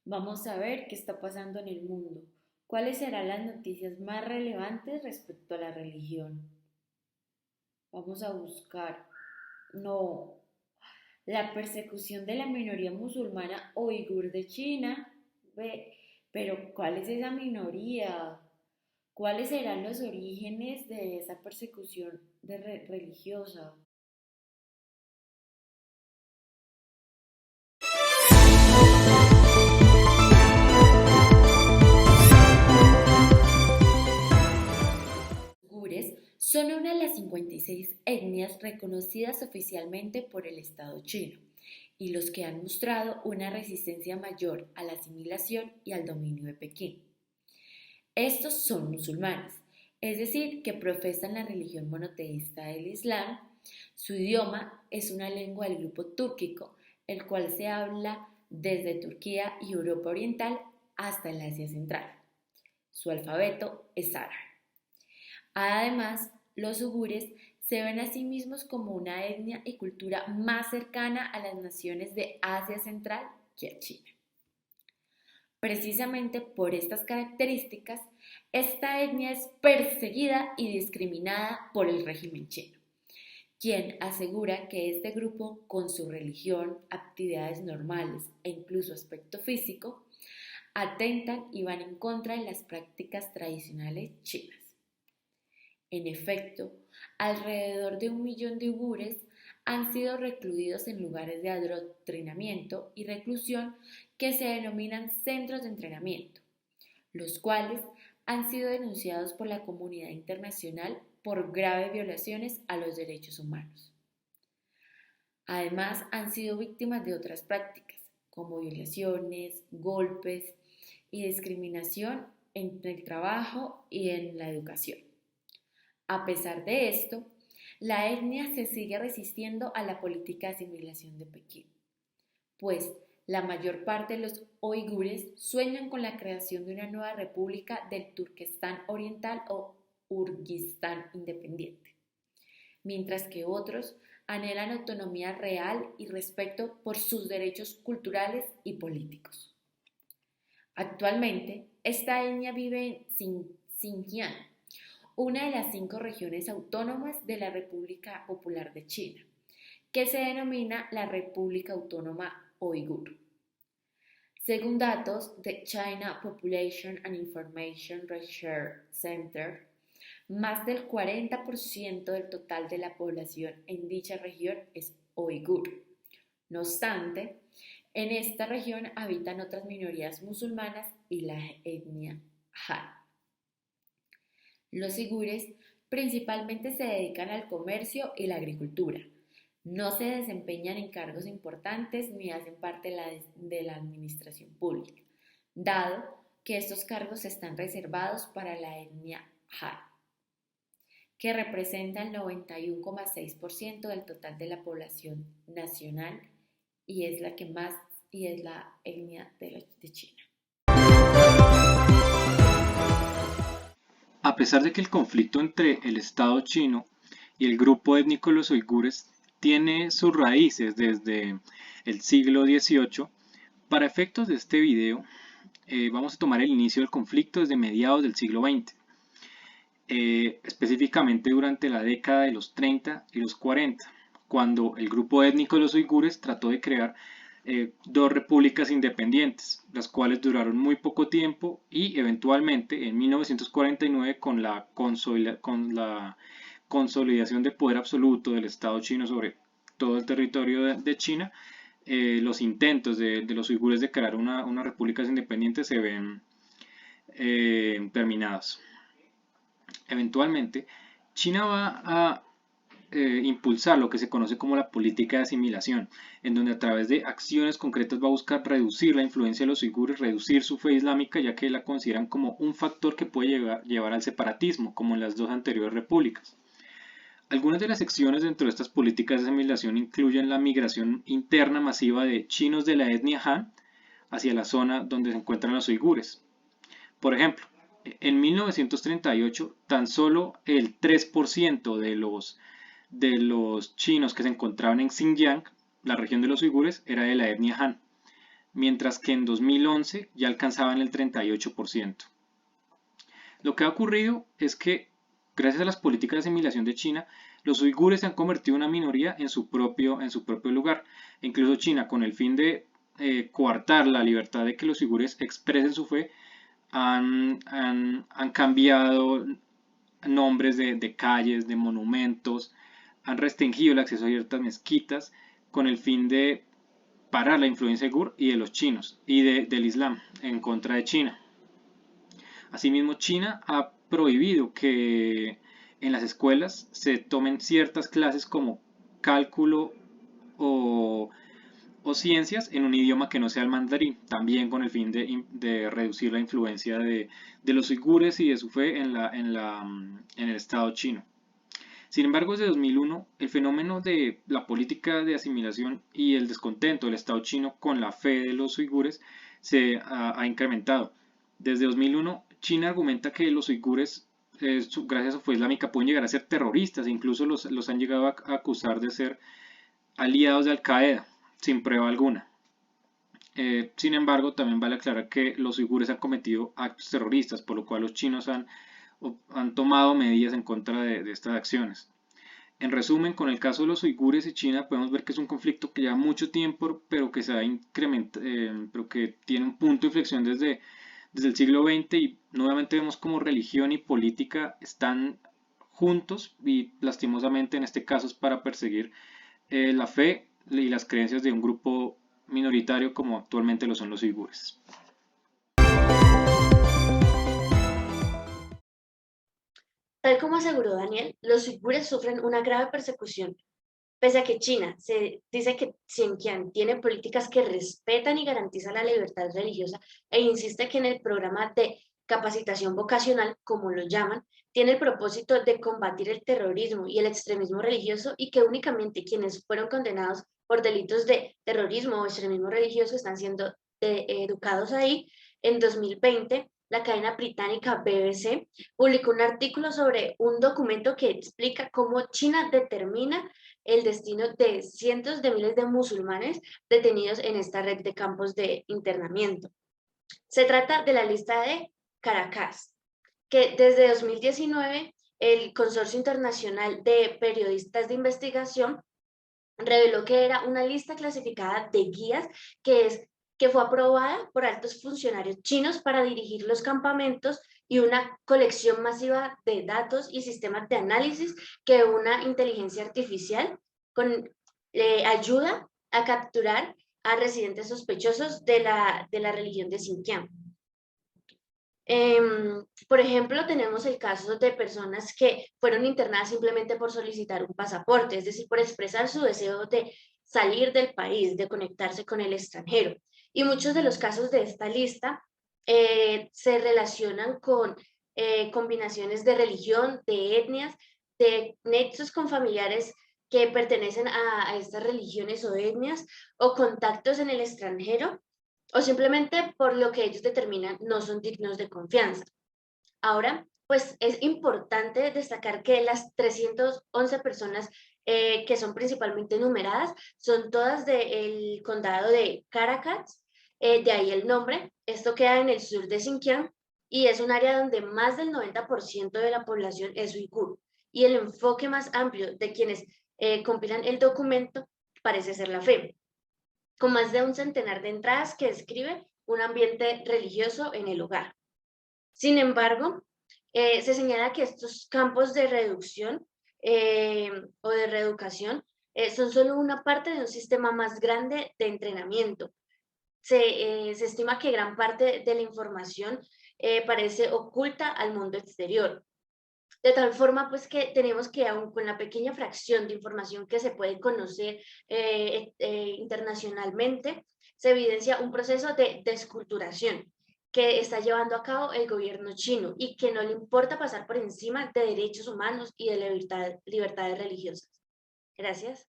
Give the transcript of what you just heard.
Vamos a ver qué está pasando en el mundo. ¿Cuáles serán las noticias más relevantes respecto a la religión? Vamos a buscar. No, la persecución de la minoría musulmana uigur de China. Ve, pero ¿cuál es esa minoría? ¿Cuáles serán los orígenes de esa persecución religiosa? Uigures son una de las 56 etnias reconocidas oficialmente por el Estado chino y los que han mostrado una resistencia mayor a la asimilación y al dominio de Pekín. Estos son musulmanes, es decir, que profesan la religión monoteísta del Islam. Su idioma es una lengua del grupo túrquico, el cual se habla desde Turquía y Europa Oriental hasta el Asia Central. Su alfabeto es árabe. Además, los ugures se ven a sí mismos como una etnia y cultura más cercana a las naciones de Asia Central que a China. Precisamente por estas características, esta etnia es perseguida y discriminada por el régimen chino, quien asegura que este grupo, con su religión, actividades normales e incluso aspecto físico, atentan y van en contra de las prácticas tradicionales chinas. En efecto, alrededor de 1 millón de uigures han sido recluidos en lugares de adoctrinamiento y reclusión que se denominan centros de entrenamiento, los cuales han sido denunciados por la comunidad internacional por graves violaciones a los derechos humanos. Además, han sido víctimas de otras prácticas, como violaciones, golpes y discriminación en el trabajo y en la educación. A pesar de esto, la etnia se sigue resistiendo a la política de asimilación de Pekín, pues la mayor parte de los uigures sueñan con la creación de una nueva república del Turquestán Oriental o Urguistán independiente, mientras que otros anhelan autonomía real y respeto por sus derechos culturales y políticos. Actualmente, esta etnia vive en Xinjiang, una de las 5 regiones autónomas de la República Popular de China, que se denomina la República Autónoma Uigur. Según datos de China Population and Information Research Center, más del 40% del total de la población en dicha región es uigur. No obstante, en esta región habitan otras minorías musulmanas y la etnia Han. Los uigures principalmente se dedican al comercio y la agricultura. No se desempeñan en cargos importantes ni hacen parte de la administración pública, dado que estos cargos están reservados para la etnia Han, que representa el 91,6% del total de la población nacional y es la que más y es la etnia de China. A pesar de que el conflicto entre el Estado chino y el grupo étnico de los uigures tiene sus raíces desde el siglo XVIII, para efectos de este video vamos a tomar el inicio del conflicto desde mediados del siglo XX, específicamente durante la década de los 30 y los 40, cuando el grupo étnico de los uigures trató de crear 2 repúblicas independientes, las cuales duraron muy poco tiempo y eventualmente en 1949 con la consolidación de poder absoluto del Estado chino sobre todo el territorio de China, los intentos de los uigures de crear una república independiente se ven terminados. Eventualmente, China va a impulsar lo que se conoce como la política de asimilación, en donde a través de acciones concretas va a buscar reducir la influencia de los uigures, reducir su fe islámica, ya que la consideran como un factor que puede llevar al separatismo, como en las 2 anteriores repúblicas. Algunas de las secciones dentro de estas políticas de asimilación incluyen la migración interna masiva de chinos de la etnia Han hacia la zona donde se encuentran los uigures. Por ejemplo, en 1938 tan solo el 3% de los chinos que se encontraban en Xinjiang, la región de los uigures, era de la etnia Han. mientras que en 2011 ya alcanzaban el 38%. Lo que ha ocurrido es que, gracias a las políticas de asimilación de China, los uigures se han convertido en una minoría en su propio lugar. E incluso China, con el fin de coartar la libertad de que los uigures expresen su fe, han cambiado nombres de calles, de monumentos, han restringido el acceso a ciertas mezquitas con el fin de parar la influencia uigur y de los chinos y del Islam en contra de China. Asimismo, China ha prohibido que en las escuelas se tomen ciertas clases como cálculo o, o ciencias en un idioma que no sea el mandarín, también con el fin de reducir la influencia de los uigures y de su fe en el Estado chino. Sin embargo, desde 2001, el fenómeno de la política de asimilación y el descontento del Estado chino con la fe de los uigures se ha incrementado. Desde 2001, China argumenta que los uigures, gracias a su fe islámica, pueden llegar a ser terroristas, e incluso los han llegado a acusar de ser aliados de Al Qaeda, sin prueba alguna. Sin embargo, también vale aclarar que los uigures han cometido actos terroristas, por lo cual los chinos han tomado medidas en contra de estas acciones. En resumen, con el caso de los uigures y China, podemos ver que es un conflicto que lleva mucho tiempo, pero que se ha pero que tiene un punto de inflexión desde el siglo XX, y nuevamente vemos como religión y política están juntos, y lastimosamente en este caso es para perseguir la fe y las creencias de un grupo minoritario como actualmente lo son los uigures. Tal como aseguró Daniel, los uigures sufren una grave persecución. Pese a que China se dice que Xinjiang tiene políticas que respetan y garantizan la libertad religiosa e insiste que en el programa de capacitación vocacional, como lo llaman, tiene el propósito de combatir el terrorismo y el extremismo religioso, y que únicamente quienes fueron condenados por delitos de terrorismo o extremismo religioso están siendo educados ahí. En 2020, la cadena británica BBC publicó un artículo sobre un documento que explica cómo China determina el destino de cientos de miles de musulmanes detenidos en esta red de campos de internamiento. Se trata de la lista de Caracas, que desde 2019 el Consorcio Internacional de Periodistas de Investigación reveló que era una lista clasificada de guías que fue aprobada por altos funcionarios chinos para dirigir los campamentos, y una colección masiva de datos y sistemas de análisis que una inteligencia artificial ayuda a capturar a residentes sospechosos de la religión de Xinjiang. Por ejemplo, tenemos el caso de personas que fueron internadas simplemente por solicitar un pasaporte, es decir, por expresar su deseo de salir del país, de conectarse con el extranjero. Y muchos de los casos de esta lista se relacionan con combinaciones de religión, de etnias, de nexos con familiares que pertenecen a estas religiones o etnias, o contactos en el extranjero, o simplemente por lo que ellos determinan no son dignos de confianza. Ahora, pues es importante destacar que las 311 personas que son principalmente numeradas son todas del condado de Caracas, de ahí el nombre. Esto queda en el sur de Xinjiang y es un área donde más del 90% de la población es uigur, y el enfoque más amplio de quienes compilan el documento parece ser la fe, con más de un centenar de entradas que describe un ambiente religioso en el hogar. Sin embargo, se señala que estos campos de reducción o de reeducación son solo una parte de un sistema más grande de entrenamiento. Se estima que gran parte de la información parece oculta al mundo exterior. De tal forma, pues, que tenemos que, aun con la pequeña fracción de información que se puede conocer internacionalmente, se evidencia un proceso de desculturación que está llevando a cabo el gobierno chino, y que no le importa pasar por encima de derechos humanos y de libertades religiosas. Gracias.